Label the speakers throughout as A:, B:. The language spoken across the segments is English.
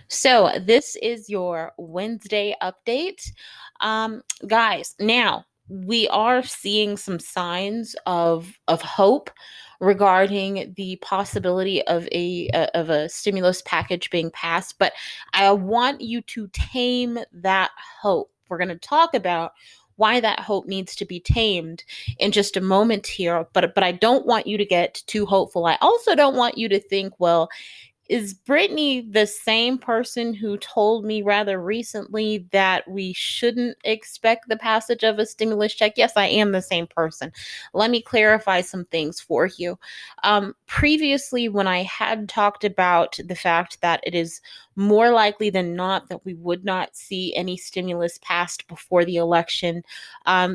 A: So this is your Wednesday update. Guys, now we are seeing some signs of hope regarding the possibility of a stimulus package being passed, but I want you to tame that hope. We're going to talk about why that hope needs to be tamed in just a moment here, but I don't want you to get too hopeful. I also don't want you to think, well, is Brittany the same person who told me rather recently that we shouldn't expect the passage of a stimulus check? Yes, I am the same person. Let me clarify some things for you. Previously, when I had talked about the fact that it is more likely than not that we would not see any stimulus passed before the election,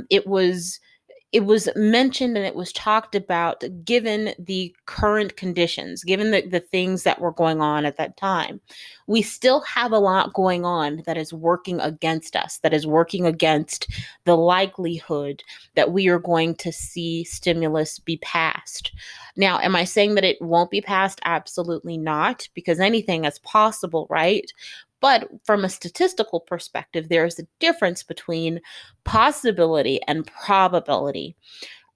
A: it was mentioned and it was talked about given the current conditions, given the things that were going on at that time. We still have a lot going on that is working against us, that is working against the likelihood that we are going to see stimulus be passed. Now, am I saying that it won't be passed? Absolutely not, because anything is possible, right? But from a statistical perspective, there is a difference between possibility and probability.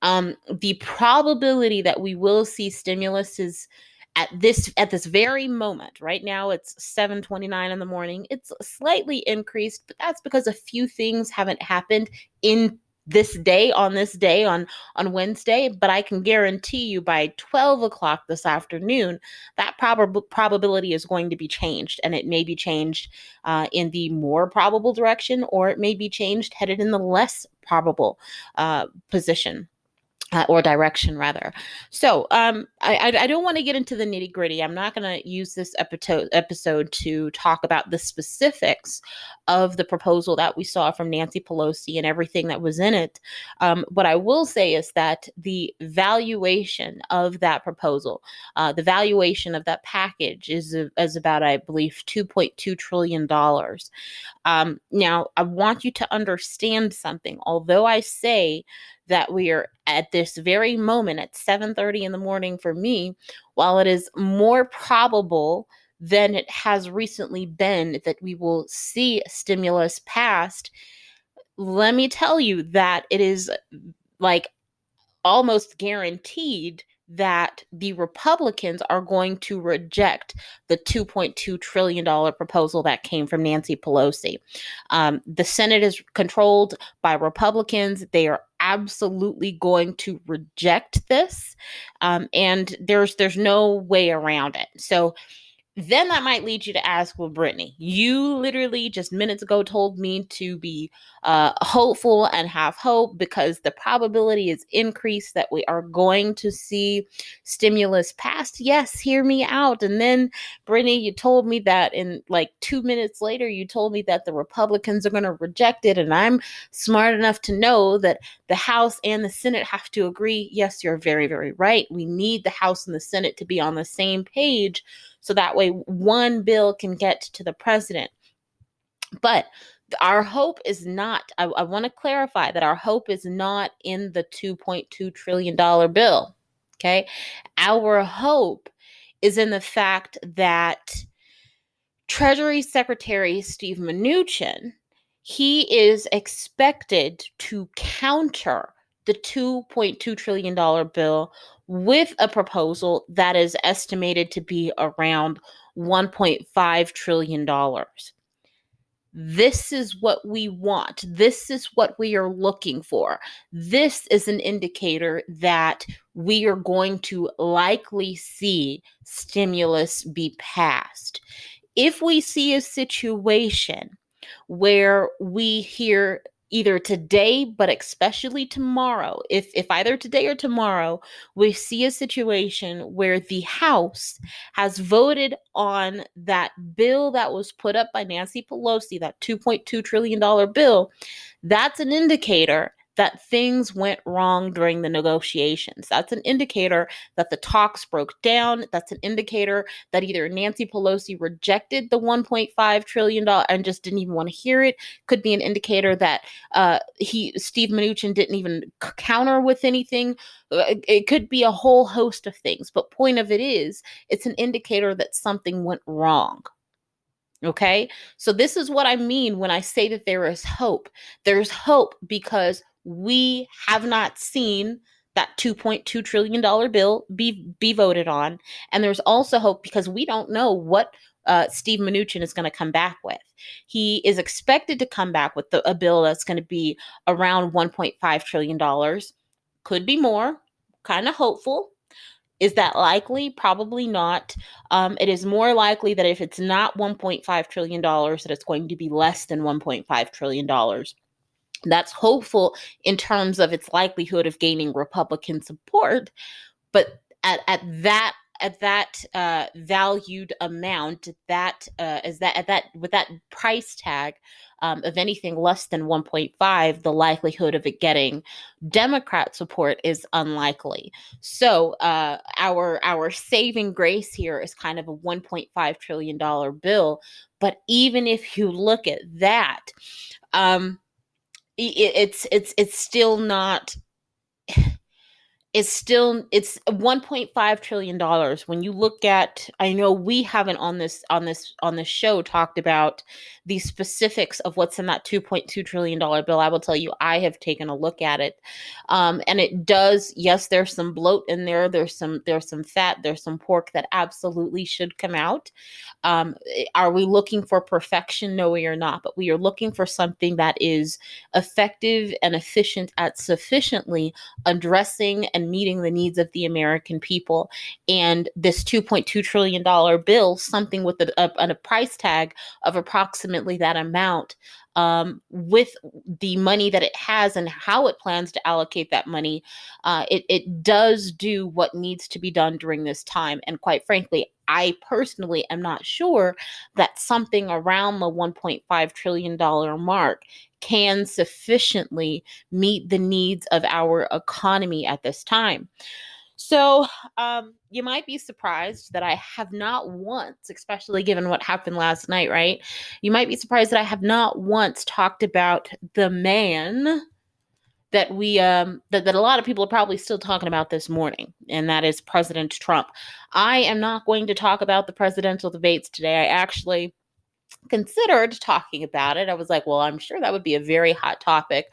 A: The probability that we will see stimulus is at this very moment. Right now, it's 7:29 in the morning. It's slightly increased, but that's because a few things haven't happened in this day on Wednesday. But I can guarantee you by 12 o'clock this afternoon, that probability is going to be changed, and it may be changed in the more probable direction, or it may be changed headed in the less probable position. Or direction, rather. So I don't want to get into the nitty gritty. I'm not going to use this episode to talk about the specifics of the proposal that we saw from Nancy Pelosi and everything that was in it. What I will say is that the valuation of that proposal, the valuation of that package is about, I believe, $2.2 trillion. Now, I want you to understand something. Although I say that we are at this very moment at 7:30 in the morning for me, while it is more probable than it has recently been that we will see stimulus passed, let me tell you that it is like almost guaranteed that the Republicans are going to reject the $2.2 trillion proposal that came from Nancy Pelosi. The Senate is controlled by Republicans. They are absolutely going to reject this, and there's no way around it. So then that might lead you to ask, well, Brittany, you literally just minutes ago told me to be hopeful and have hope because the probability is increased that we are going to see stimulus passed. Yes, hear me out. And then, Brittany, you told me that in like 2 minutes later, you told me that the Republicans are going to reject it. And I'm smart enough to know that the House and the Senate have to agree. Yes, you're very, very right. We need the House and the Senate to be on the same page so that way one bill can get to the president. But our hope is not, I want to clarify that our hope is not in the $2.2 trillion bill. Okay. Our hope is in the fact that Treasury Secretary Steve Mnuchin, he is expected to counter the $2.2 trillion bill with a proposal that is estimated to be around $1.5 trillion. This is what we want. This is what we are looking for. This is an indicator that we are going to likely see stimulus be passed. If we see a situation where we hear either today, but especially tomorrow, if either today or tomorrow, we see a situation where the House has voted on that bill that was put up by Nancy Pelosi, that $2.2 trillion bill, that's an indicator that things went wrong during the negotiations. That's an indicator that the talks broke down. That's an indicator that either Nancy Pelosi rejected the $1.5 trillion and just didn't even want to hear it. Could be an indicator that Steve Mnuchin didn't even counter with anything. It could be a whole host of things. But point of it is, it's an indicator that something went wrong. Okay. So this is what I mean when I say that there is hope. There's hope because we have not seen that $2.2 trillion bill be voted on. And there's also hope because we don't know what Steve Mnuchin is going to come back with. He is expected to come back with a bill that's going to be around $1.5 trillion. Could be more, kind of hopeful. Is that likely? Probably not. It is more likely that if it's not $1.5 trillion, that it's going to be less than $1.5 trillion. That's hopeful in terms of its likelihood of gaining Republican support. But at that valued amount, that is that at that with that price tag of anything less than 1.5, the likelihood of it getting Democrat support is unlikely. So our saving grace here is kind of a $1.5 trillion bill. But even if you look at that, it's still not it's $1.5 trillion. When you look at, I know we haven't on this show talked about the specifics of what's in that $2.2 trillion bill. I will tell you, I have taken a look at it. And it does, yes, there's some bloat in there, there's some fat, there's some pork that absolutely should come out. Are we looking for perfection? No, we are not, but we are looking for something that is effective and efficient at sufficiently addressing and meeting the needs of the American people. And this $2.2 trillion bill, something with a price tag of approximately that amount, with the money that it has and how it plans to allocate that money, it does do what needs to be done during this time. And quite frankly, I personally am not sure that something around the $1.5 trillion mark can sufficiently meet the needs of our economy at this time. So you might be surprised that I have not once, especially given what happened last night, right? You might be surprised that I have not once talked about the man that that a lot of people are probably still talking about this morning, and that is President Trump. I am not going to talk about the presidential debates today. I actually considered talking about it. I was like, well, I'm sure that would be a very hot topic.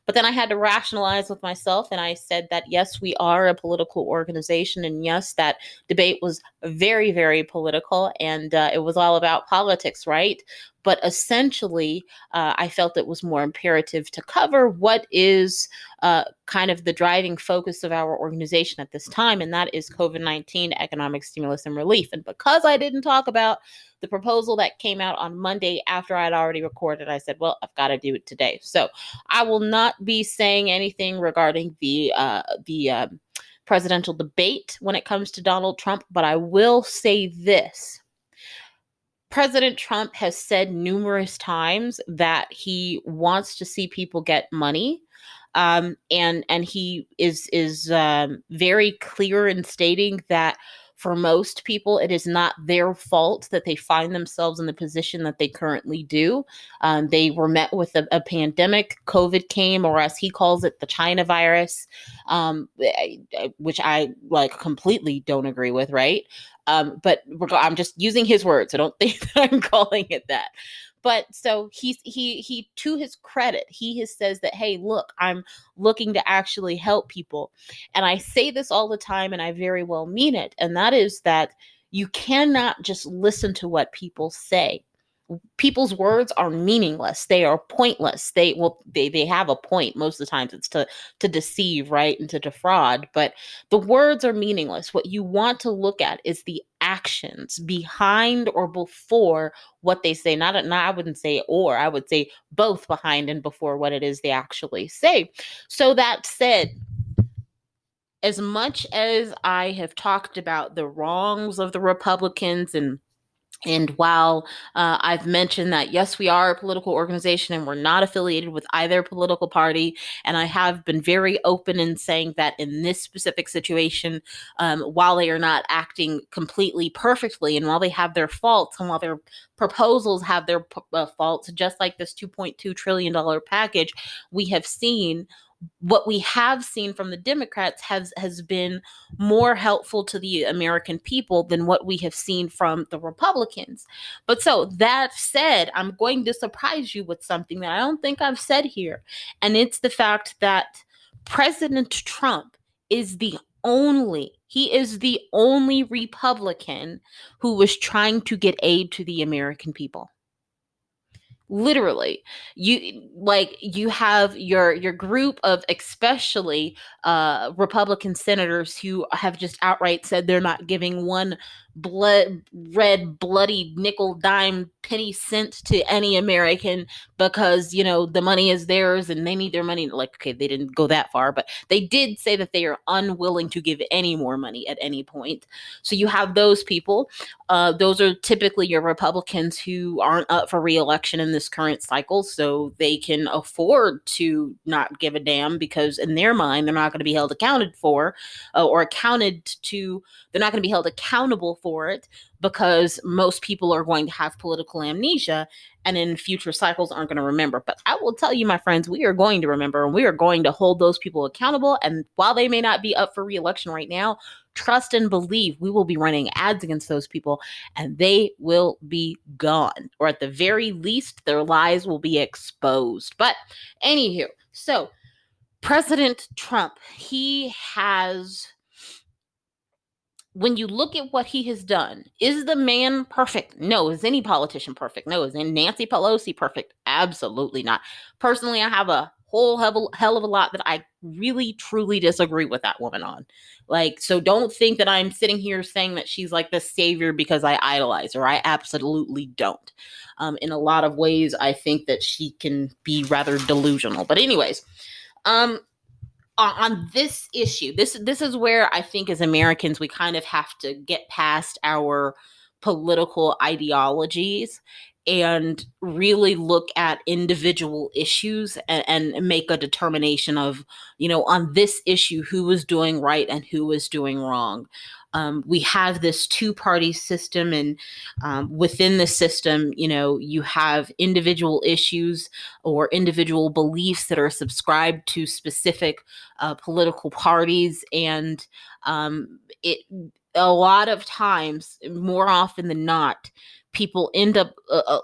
A: But then I had to rationalize with myself, and I said that yes, we are a political organization, and yes, that debate was very, very political, and it was all about politics, right? But essentially, I felt it was more imperative to cover what is kind of the driving focus of our organization at this time, and that is COVID-19 economic stimulus and relief. And because I didn't talk about the proposal that came out on Monday after I'd already recorded, I said, well, I've got to do it today. So I will not be saying anything regarding the presidential debate when it comes to Donald Trump, but I will say this. President Trump has said numerous times that he wants to see people get money. And he is very clear in stating that for most people, it is not their fault that they find themselves in the position that they currently do. They were met with a pandemic. COVID came, or as he calls it, the China virus, which I completely don't agree with, right? But I'm just using his words. I don't think that I'm calling it that. But so he to his credit, he says that, hey, look, I'm looking to actually help people. And I say this all the time, and I very well mean it. And that is that you cannot just listen to what people say. People's words are meaningless. They are pointless. They have a point. Most of the times it's to deceive, right? And to defraud. But the words are meaningless. What you want to look at is the actions behind or before what they say. Not I wouldn't say or, I would say both behind and before what it is they actually say. So that said, as much as I have talked about the wrongs of the Republicans, and while I've mentioned that, yes, we are a political organization and we're not affiliated with either political party, and I have been very open in saying that in this specific situation, while they are not acting completely perfectly, and while they have their faults, and while their proposals have their faults, just like this $2.2 trillion package, we have seen What we have seen from the Democrats has been more helpful to the American people than what we have seen from the Republicans. But so that said, I'm going to surprise you with something that I don't think I've said here. And it's the fact that President Trump is he is the only Republican who was trying to get aid to the American people. Literally, you have your group of especially Republican senators who have just outright said they're not giving one bloody nickel dime penny cent to any American because the money is theirs and they need their money. Like, okay, they didn't go that far, but they did say that they are unwilling to give any more money at any point. So you have those people. Those are typically your Republicans who aren't up for re-election in this current cycle, so they can afford to not give a damn because in their mind they're not going to be held accounted for or accounted to. They're not going to be held accountable for it because most people are going to have political amnesia and in future cycles aren't going to remember. But I will tell you, my friends, we are going to remember and we are going to hold those people accountable. And while they may not be up for re-election right now, trust and believe we will be running ads against those people and they will be gone. Or at the very least, their lies will be exposed. But anywho, so President Trump, when you look at what he has done, is the man perfect? No. Is any politician perfect? No. Is Nancy Pelosi perfect? Absolutely not. Personally, I have a whole hell of a lot that I really, truly disagree with that woman on. So don't think that I'm sitting here saying that she's like the savior because I idolize her. I absolutely don't. In a lot of ways, I think that she can be rather delusional. But anyways, on this issue, this is where I think as Americans we kind of have to get past our political ideologies and really look at individual issues and make a determination of, on this issue, who is doing right and who is doing wrong. We have this two-party system, and within the system, you have individual issues or individual beliefs that are subscribed to specific political parties, and a lot of times, more often than not, people end up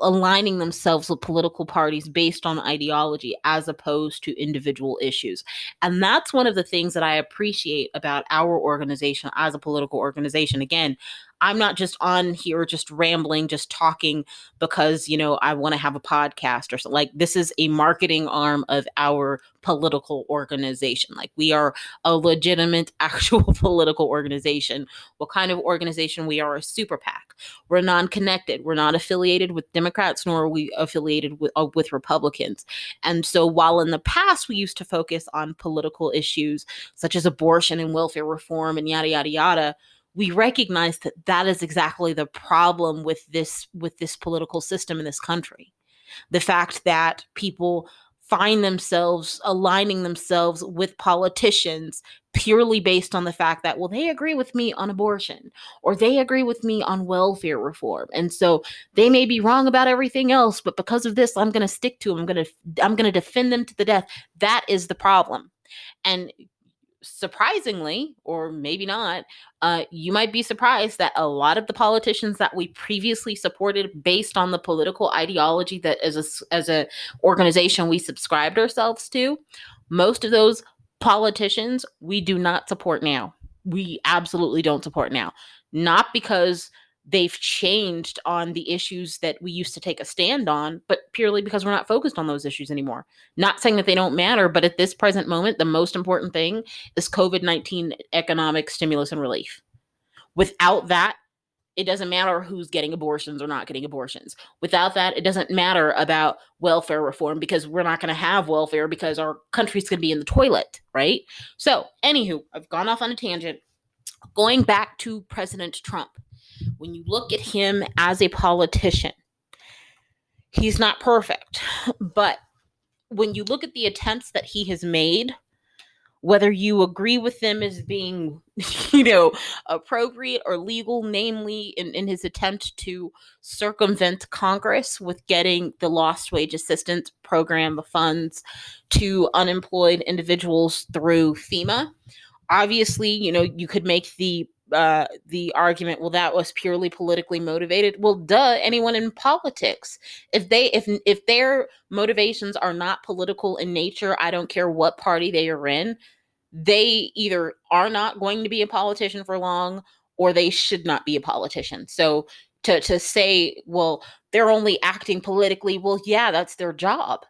A: aligning themselves with political parties based on ideology as opposed to individual issues. And that's one of the things that I appreciate about our organization as a political organization. Again, I'm not just on here just rambling, just talking because, I want to have a podcast or something. This is a marketing arm of our political organization. We are a legitimate, actual political organization. What kind of organization? We are a super PAC. We're non-connected. We're not affiliated with Democrats, nor are we affiliated with Republicans. And so while in the past we used to focus on political issues such as abortion and welfare reform and yada, yada, yada, we recognize that is exactly the problem with this political system in this country. The fact that people find themselves aligning themselves with politicians purely based on the fact that, well, they agree with me on abortion or they agree with me on welfare reform. And so they may be wrong about everything else, but because of this, I'm going to stick to them. I'm going to defend them to the death. That is the problem. And surprisingly, or maybe not, you might be surprised that a lot of the politicians that we previously supported based on the political ideology that as a organization we subscribed ourselves to, most of those politicians we do not support now. We absolutely don't support now. Not because they've changed on the issues that we used to take a stand on, but purely because we're not focused on those issues anymore. Not saying that they don't matter, but at this present moment, the most important thing is COVID-19 economic stimulus and relief. Without that, it doesn't matter who's getting abortions or not getting abortions. Without that, it doesn't matter about welfare reform because we're not going to have welfare because our country's going to be in the toilet, right? So, anywho, I've gone off on a tangent. Going back to President Trump. When you look at him as a politician, he's not perfect. But when you look at the attempts that he has made, whether you agree with them as being, appropriate or legal, namely in his attempt to circumvent Congress with getting the lost wage assistance program, the funds to unemployed individuals through FEMA. Obviously, you could make the argument, well, that was purely politically motivated. Well, duh, anyone in politics, if their motivations are not political in nature, I don't care what party they are in, they either are not going to be a politician for long, or they should not be a politician. So to say, well, they're only acting politically, well, yeah, that's their job.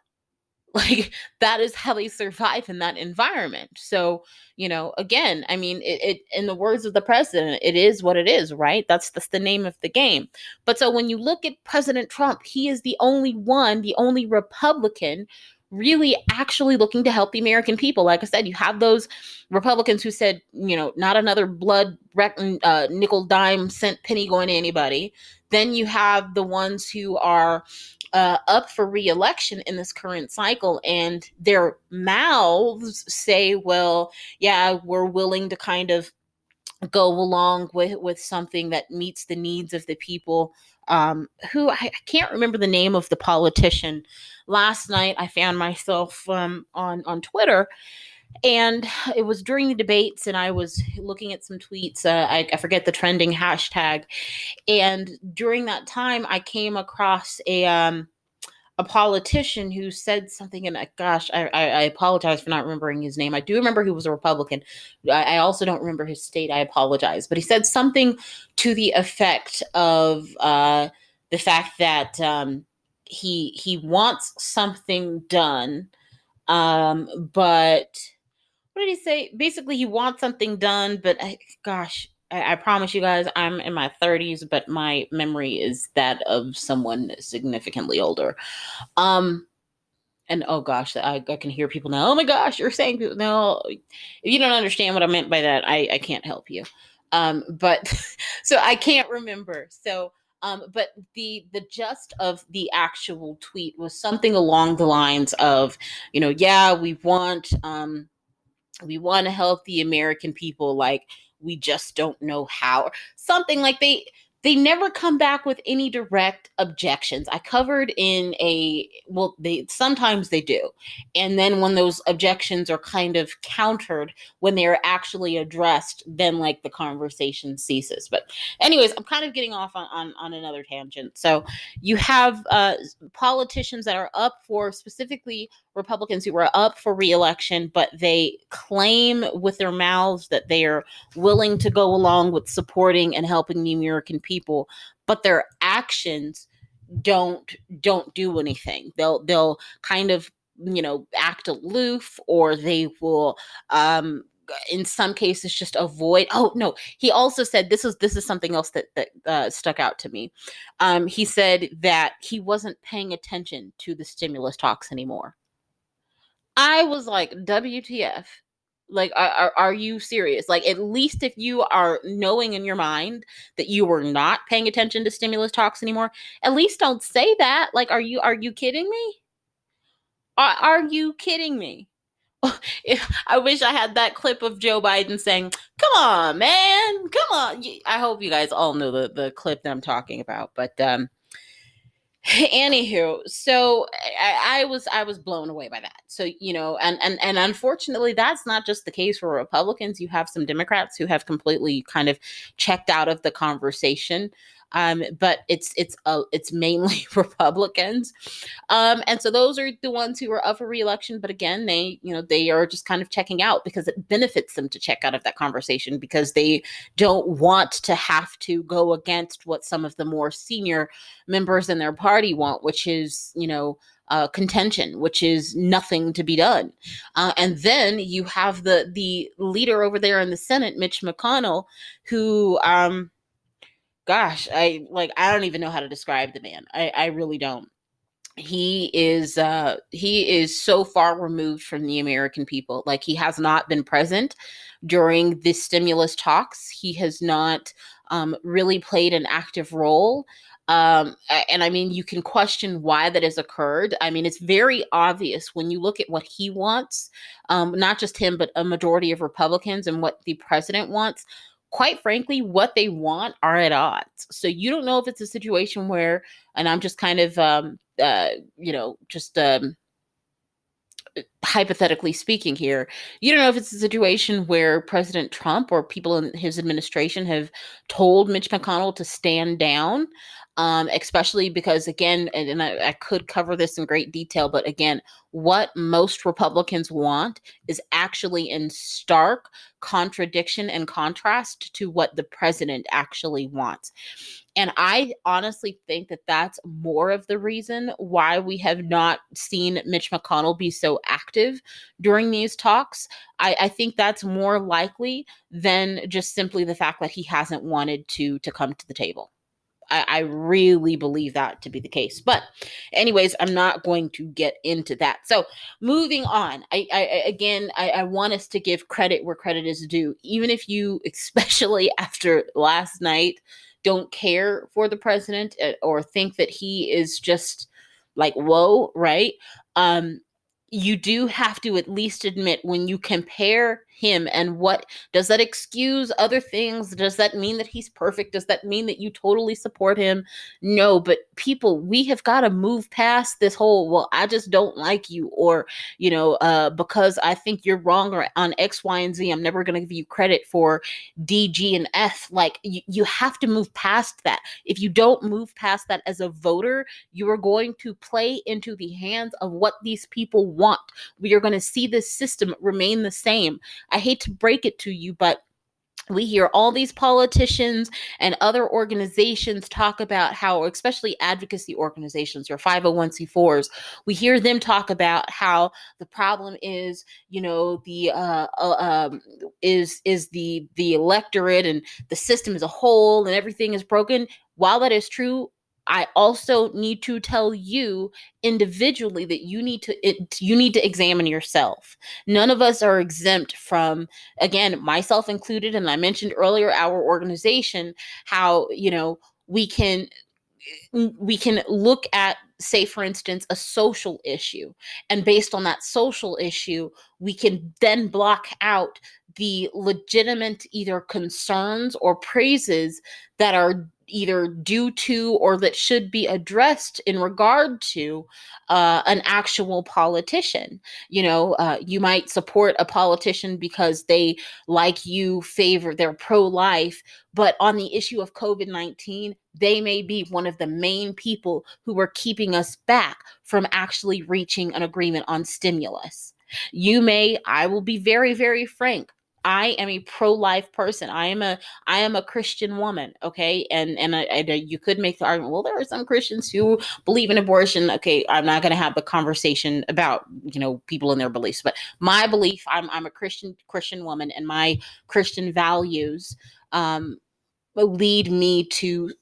A: Like, that is how they survive in that environment. So, again, I mean, it in the words of the president, it is what it is, right? That's the name of the game. But so when you look at President Trump, he is the only Republican really actually looking to help the American people. Like I said, you have those Republicans who said, not another nickel, dime, cent, penny going to anybody. Then you have the ones who are up for re-election in this current cycle, and their mouths say, well, yeah, we're willing to kind of go along with something that meets the needs of the people. Who I can't remember the name of the politician. Last night I found myself on Twitter, and it was during the debates, and I was looking at some tweets. I forget the trending hashtag, and during that time I came across a politician who said something, and gosh, I apologize for not remembering his name. I do remember he was a Republican. I also don't remember his state. I apologize. But he said something to the effect of the fact that he wants something done, but what did he say? Basically, he wants something done, but I promise you guys, I'm in my 30s, but my memory is that of someone significantly older. And oh gosh, I can hear people now. Oh my gosh, you're saying people. No, if you don't understand what I meant by that, I can't help you. But so I can't remember. So, but the gist of the actual tweet was something along the lines of, yeah, we want to help the American people, like, we just don't know how. Something like they never come back with any direct objections. I covered they sometimes they do. And then when those objections are kind of countered, when they're actually addressed, then like the conversation ceases. But anyways, I'm kind of getting off on another tangent. So you have politicians that are up for, specifically Republicans who are up for re-election, but they claim with their mouths that they are willing to go along with supporting and helping the American people, but their actions don't do anything. They'll kind of act aloof, or they will in some cases just avoid. Oh no, he also said this is something else that stuck out to me. He said that he wasn't paying attention to the stimulus talks anymore. I was like, WTF? Like, are you serious? Like, at least if you are knowing in your mind that you were not paying attention to stimulus talks anymore, at least don't say that. Like, are you kidding me? Are you kidding me? I wish I had that clip of Joe Biden saying, "Come on, man, come on." I hope you guys all know the clip that I'm talking about, but anywho, so I was blown away by that. So and unfortunately, that's not just the case for Republicans. You have some Democrats who have completely kind of checked out of the conversation. But it's mainly Republicans, and so those are the ones who are up for re-election. But again, they are just kind of checking out because it benefits them to check out of that conversation, because they don't want to have to go against what some of the more senior members in their party want, which is contention, which is nothing to be done. And then you have the leader over there in the Senate, Mitch McConnell, who gosh, I don't even know how to describe the man. I really don't. He is so far removed from the American people. Like, he has not been present during the stimulus talks. He has not really played an active role. And I mean, you can question why that has occurred. I mean, it's very obvious when you look at what he wants, not just him, but a majority of Republicans, and what the president wants. Quite frankly, what they want are at odds. So you don't know if it's a situation where, and I'm just kind of, just hypothetically speaking here, you don't know if it's a situation where President Trump or people in his administration have told Mitch McConnell to stand down, especially because, again, and I could cover this in great detail, but again, what most Republicans want is actually in stark contradiction and contrast to what the president actually wants. And I honestly think that that's more of the reason why we have not seen Mitch McConnell be so active during these talks. I think that's more likely than just simply the fact that he hasn't wanted to come to the table. I really believe that to be the case. But anyways, I'm not going to get into that. So moving on, I want us to give credit where credit is due. Even if you, especially after last night, don't care for the president, or think that he is just like, whoa, right? You do have to at least admit, when you compare him and what, does that excuse other things? Does that mean that he's perfect? Does that mean that you totally support him? No, but people, we have got to move past this whole, well, I just don't like you, or, because I think you're wrong or on X, Y, and Z, I'm never going to give you credit for D, G, and F. Like, you have to move past that. If you don't move past that as a voter, you are going to play into the hands of what these people want. We are going to see this system remain the same. I hate to break it to you, but we hear all these politicians and other organizations talk about how, especially advocacy organizations or 501c4s, we hear them talk about how the problem is, is the electorate and the system as a whole, and everything is broken. While that is true, I also need to tell you individually that you need to examine yourself. None of us are exempt from, again, myself included, and I mentioned earlier our organization, how, we can look at, say, for instance, a social issue, and based on that social issue, we can then block out the legitimate either concerns or praises that are either due to or that should be addressed in regard to an actual politician. You might support a politician because they, like you, favor, they're pro-life, but on the issue of COVID-19, they may be one of the main people who are keeping us back from actually reaching an agreement on stimulus. I will be very, very frank. I am a pro-life person. I am a Christian woman, okay? And you could make the argument, well, there are some Christians who believe in abortion. Okay, I'm not going to have the conversation about, people and their beliefs, but my belief, I'm a Christian woman, and my Christian values lead me to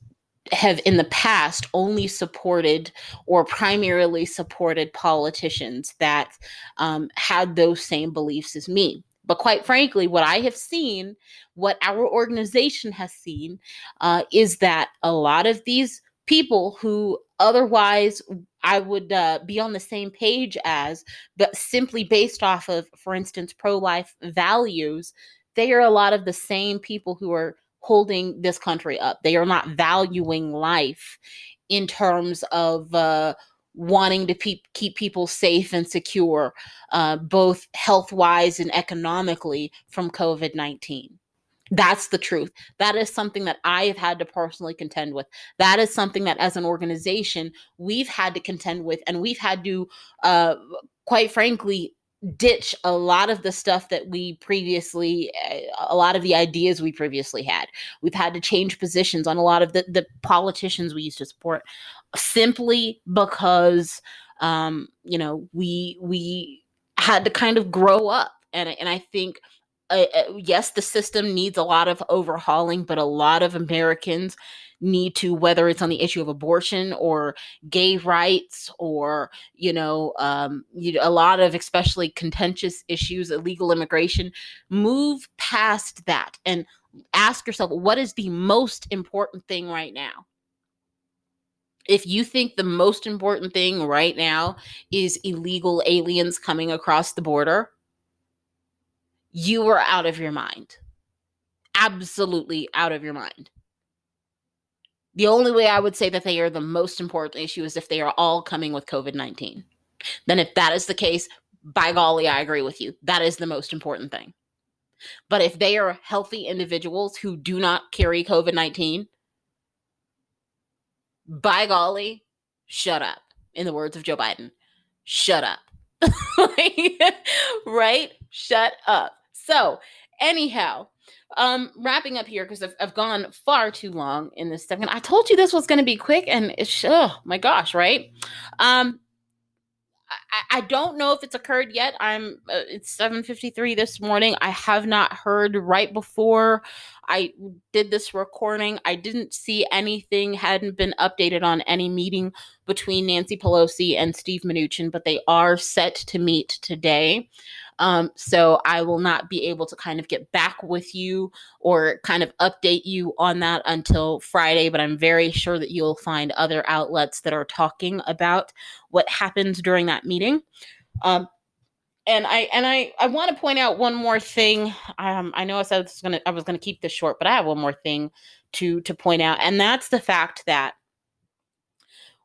A: have in the past only supported or primarily supported politicians that had those same beliefs as me. But quite frankly, what I have seen, what our organization has seen, is that a lot of these people who otherwise I would be on the same page as, but simply based off of, for instance, pro-life values, they are a lot of the same people who are holding this country up. They are not valuing life in terms of wanting to keep people safe and secure, both health-wise and economically, from COVID-19. That's the truth. That is something that I have had to personally contend with. That is something that, as an organization, we've had to contend with, and we've had to, quite frankly, ditch a lot of the stuff that a lot of the ideas we previously had. We've had to change positions on a lot of the politicians we used to support, simply because, we had to kind of grow up. And I think, yes, the system needs a lot of overhauling, but a lot of Americans need to, whether it's on the issue of abortion or gay rights, or a lot of especially contentious issues, illegal immigration, move past that and ask yourself, what is the most important thing right now? If you think the most important thing right now is illegal aliens coming across the border, you are out of your mind. Absolutely out of your mind. The only way I would say that they are the most important issue is if they are all coming with COVID-19. Then if that is the case, by golly, I agree with you. That is the most important thing. But if they are healthy individuals who do not carry COVID-19, by golly, shut up. In the words of Joe Biden, shut up. Right? Shut up. So, anyhow, wrapping up here because I've gone far too long in this second. I told you this was going to be quick, and it's oh my gosh, right? Um, I don't know if it's occurred yet. It's 7:53 this morning. I have not heard right before I did this recording. I didn't see anything, hadn't been updated on any meeting between Nancy Pelosi and Steve Mnuchin, but they are set to meet today. So I will not be able to kind of get back with you or kind of update you on that until Friday, but I'm very sure that you'll find other outlets that are talking about what happens during that meeting. And I want to point out one more thing. I know I said I was gonna keep this short, but I have one more thing to point out, and that's the fact that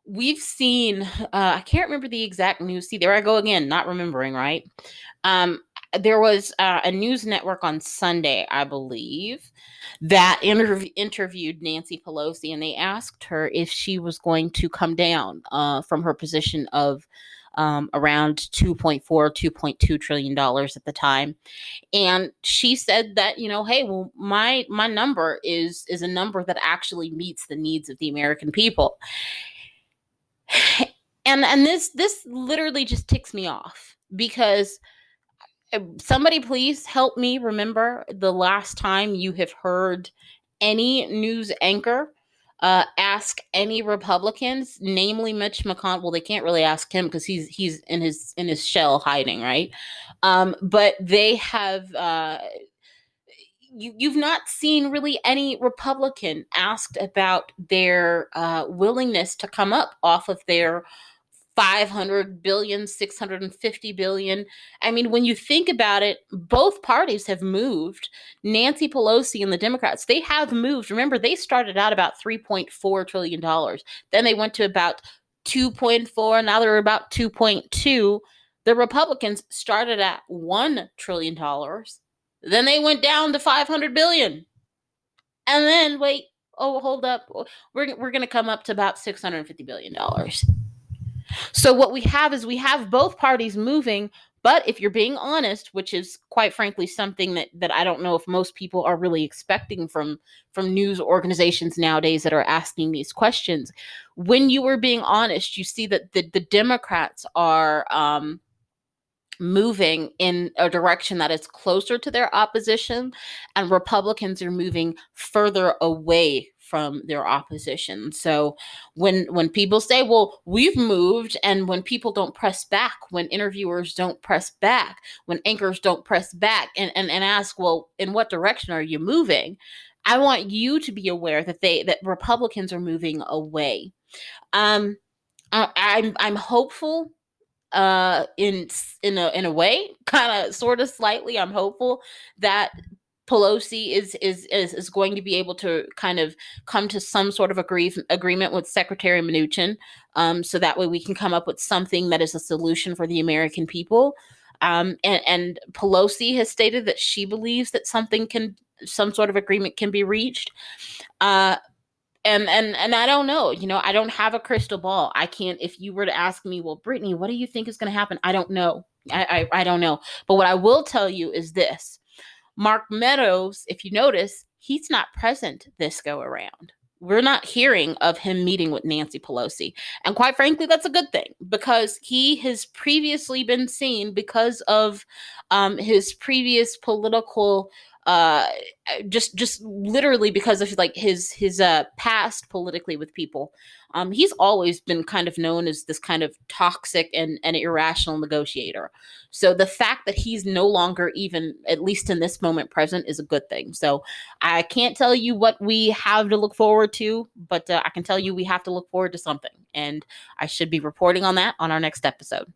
A: we've seen. I can't remember the exact news. See, there I go again, not remembering. Right. There was a news network on Sunday, I believe, that interviewed Nancy Pelosi, and they asked her if she was going to come down from her position of around $2.2 trillion at the time. And she said that, hey, well, my number is a number that actually meets the needs of the American people. And this literally just ticks me off because somebody please help me remember the last time you have heard any news anchor ask any Republicans, namely Mitch McConnell. Well, they can't really ask him because he's in his shell hiding, right? But they have you've not seen really any Republican asked about their willingness to come up off of their 500 billion, 650 billion. I mean, when you think about it, both parties have moved. Nancy Pelosi and the Democrats, they have moved. Remember, they started out about $3.4 trillion. Then they went to about 2.4. Now they're about 2.2. The Republicans started at $1 trillion. Then they went down to 500 billion. And then, wait, hold up. We're going to come up to about $650 billion. So what we have is we have both parties moving, but if you're being honest, which is quite frankly something that I don't know if most people are really expecting from news organizations nowadays that are asking these questions, when you are being honest, you see that the Democrats are moving in a direction that is closer to their opposition, and Republicans are moving further away from their opposition. So when people say, well, we've moved, and when people don't press back, when interviewers don't press back, when anchors don't press back and ask, well, in what direction are you moving? I want you to be aware that Republicans are moving away. I'm hopeful in a way, kind of sort of slightly. I'm hopeful that Pelosi is going to be able to kind of come to some sort of agreement with Secretary Mnuchin, so that way we can come up with something that is a solution for the American people. And Pelosi has stated that she believes that some sort of agreement can be reached. And I don't know, I don't have a crystal ball. I can't, if you were to ask me, well, Brittany, what do you think is going to happen? I don't know. I don't know. But what I will tell you is this. Mark Meadows, if you notice, he's not present this go around. We're not hearing of him meeting with Nancy Pelosi. And quite frankly, that's a good thing, because he has previously been seen, because of his previous political uh just literally because of like his past politically with people. He's always been kind of known as this kind of toxic and irrational negotiator. So the fact that he's no longer, even at least in this moment, present is a good thing. So I can't tell you what we have to look forward to, but I can tell you we have to look forward to something, and I should be reporting on that on our next episode.